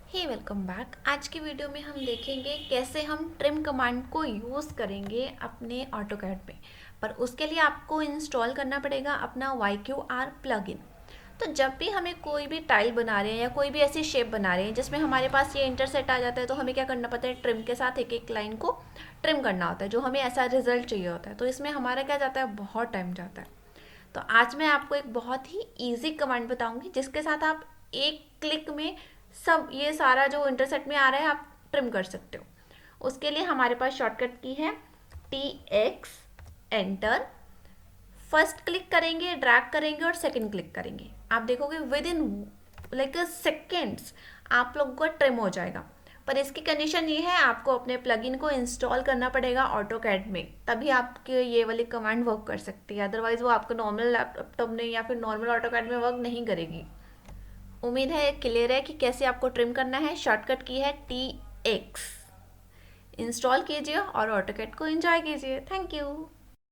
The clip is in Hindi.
हे वेलकम बैक। आज की वीडियो में हम देखेंगे कैसे हम ट्रिम कमांड को यूज़ करेंगे अपने ऑटोकैड में। पर उसके लिए आपको इंस्टॉल करना पड़ेगा अपना YQR प्लगइन। तो जब भी हमें कोई भी टाइल बना रहे हैं या कोई भी ऐसी शेप बना रहे हैं जिसमें हमारे पास ये इंटरसेट आ जाता है, तो हमें क्या करना पड़ता है, ट्रिम के साथ एक एक लाइन को ट्रिम करना होता है जो हमें ऐसा रिजल्ट चाहिए होता है। तो इसमें हमारा क्या जाता है, बहुत टाइम जाता है। तो आज मैं आपको एक बहुत ही ईजी कमांड बताऊंगी जिसके साथ आप एक क्लिक में सब ये सारा जो इंटरसेट में आ रहा है आप ट्रिम कर सकते हो। उसके लिए हमारे पास शॉर्टकट की है TX, एंटर। फर्स्ट क्लिक करेंगे, ड्रैग करेंगे और सेकंड क्लिक करेंगे। आप देखोगे विद इन लाइक सेकेंड्स आप लोगों का ट्रिम हो जाएगा। पर इसकी कंडीशन ये है, आपको अपने प्लगइन को इंस्टॉल करना पड़ेगा ऑटोकैड में, तभी आपके ये वाली कमांड वर्क कर सकती है। अदरवाइज वो आपको नॉर्मल लैपटॉप में या फिर नॉर्मल ऑटोकैड में वर्क नहीं करेगी। उम्मीद है क्लियर है कि कैसे आपको ट्रिम करना है। शॉर्टकट की है TX। इंस्टॉल कीजिए और ऑटोकैड को एंजॉय कीजिए। Thank you.